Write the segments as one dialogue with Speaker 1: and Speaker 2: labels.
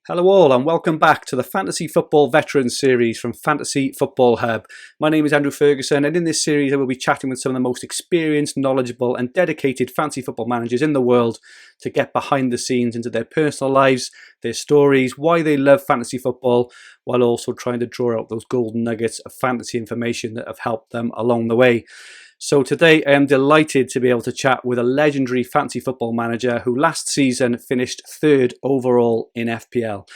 Speaker 1: Hello all and welcome back to the Fantasy Football Veterans Series from Fantasy Football Hub. My name is Andrew Ferguson and in this series I will be chatting with some of the most experienced, knowledgeable and dedicated fantasy football managers in the world to get behind the scenes into their personal lives, their stories, why they love fantasy football, while also trying to draw out those golden nuggets of fantasy information that have helped them along the way. So today I am delighted to be able to chat with a legendary fantasy football manager who last season finished third overall in FPL.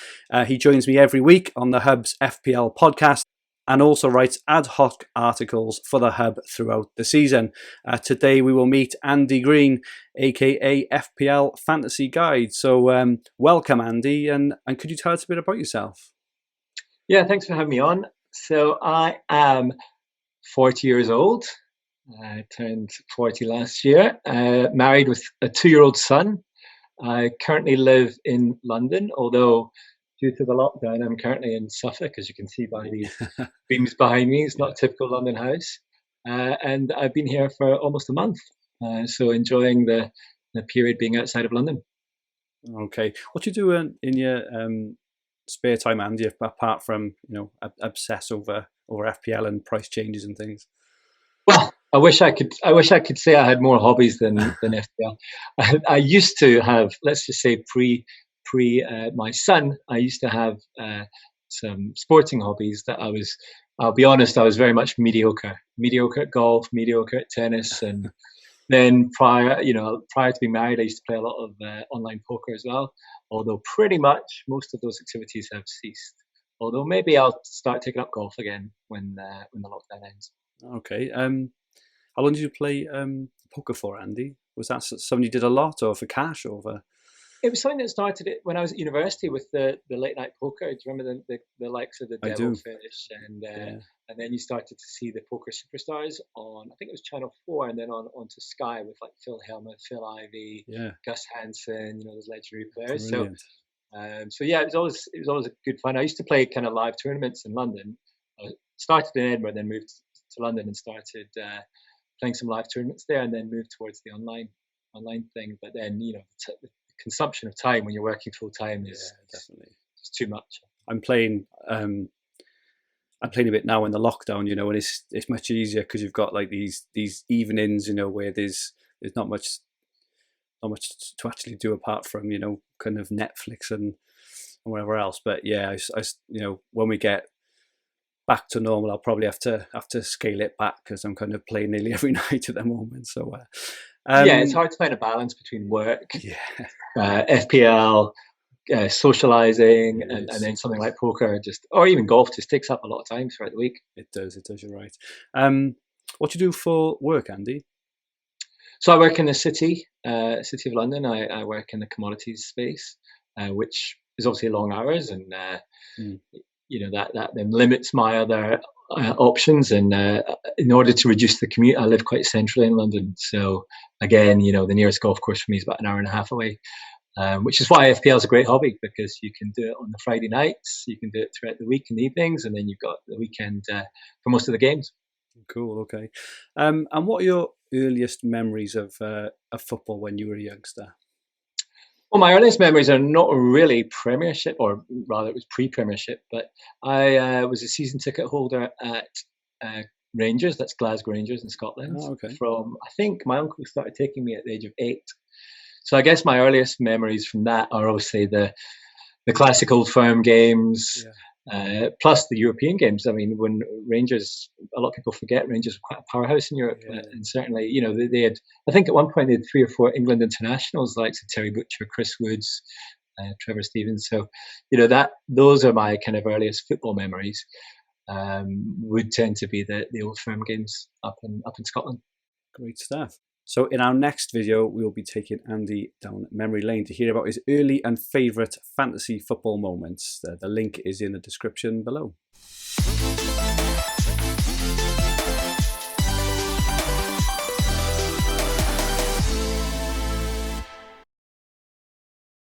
Speaker 1: He joins me every week on the Hub's FPL podcast and also writes ad hoc articles for the Hub throughout the season. Today we will meet Andy Green, aka FPL Fantasy Guide. So welcome Andy, and could you tell us a bit about yourself?
Speaker 2: Yeah, thanks for having me on. So I am 40 years old. I turned 40 last year, married with a 2-year-old son. I currently live in London, although due to the lockdown, I'm currently in Suffolk, as you can see by these beams behind me. It's not a typical London house. And I've been here for almost a month, so enjoying the period being outside of London.
Speaker 1: Okay. What do you do in your spare time, Andy, apart from, obsess over FPL and price changes and things?
Speaker 2: Well, I wish I could say I had more hobbies than FPL. I used to have, let's just say, pre my son. I used to have some sporting hobbies that I'll be honest, I was very much mediocre at golf, mediocre at tennis, and then prior to being married, I used to play a lot of online poker as well. Although pretty much most of those activities have ceased. Although maybe I'll start taking up golf again when the lockdown ends.
Speaker 1: Okay. How long did you play poker for, Andy? Was that something you did a lot, or for cash, or for?
Speaker 2: It was something that started it when I was at university with the late night poker. Do you remember the likes of the Devilfish and then you started to see the poker superstars on, I think it was Channel 4, and then onto Sky with like Phil Hellmuth, Phil Ivey, Gus Hansen, those legendary players. Brilliant. So yeah, it was always a good fun. I used to play kind of live tournaments in London. I started in Edinburgh, then moved to London and started playing some live tournaments there, and then moved towards the online thing. But then the consumption of time when you're working full time is definitely it's too much.
Speaker 1: I'm playing a bit now in the lockdown, and it's much easier because you've got like these evenings, where there's not much to actually do apart from kind of Netflix and whatever else. But yeah, I when we get back to normal, I'll probably have to scale it back because I'm kind of playing nearly every night at the moment. So
Speaker 2: it's hard to find a balance between work, FPL, socializing, and then something like poker, or even golf, just takes up a lot of time throughout the week.
Speaker 1: It does. You're right. What do you do for work, Andy?
Speaker 2: So I work in the city of London. I work in the commodities space, which is obviously long hours, and that then limits my other options. And in order to reduce the commute, I live quite centrally in London. So again, the nearest golf course for me is about an hour and a half away, which is why FPL is a great hobby, because you can do it on the Friday nights, you can do it throughout the week and evenings, and then you've got the weekend for most of the games.
Speaker 1: Cool. Okay. And what are your earliest memories of football when you were a youngster?
Speaker 2: Well, my earliest memories are not really Premiership, or rather it was pre-Premiership, but I was a season ticket holder at Rangers, that's Glasgow Rangers in Scotland.
Speaker 1: Oh, okay.
Speaker 2: From, I think my uncle started taking me at the age of 8. So I guess my earliest memories from that are obviously the classic Old Firm games, plus the European games. I mean, when Rangers, a lot of people forget Rangers were quite a powerhouse in Europe, and certainly, they had, I think at one point they had 3 or 4 England internationals, like Terry Butcher, Chris Woods, Trevor Stevens. So, those are my kind of earliest football memories. Would tend to be the Old Firm games up in Scotland.
Speaker 1: Great stuff. So in our next video, we will be taking Andy down memory lane to hear about his early and favourite fantasy football moments. The link is in the description below.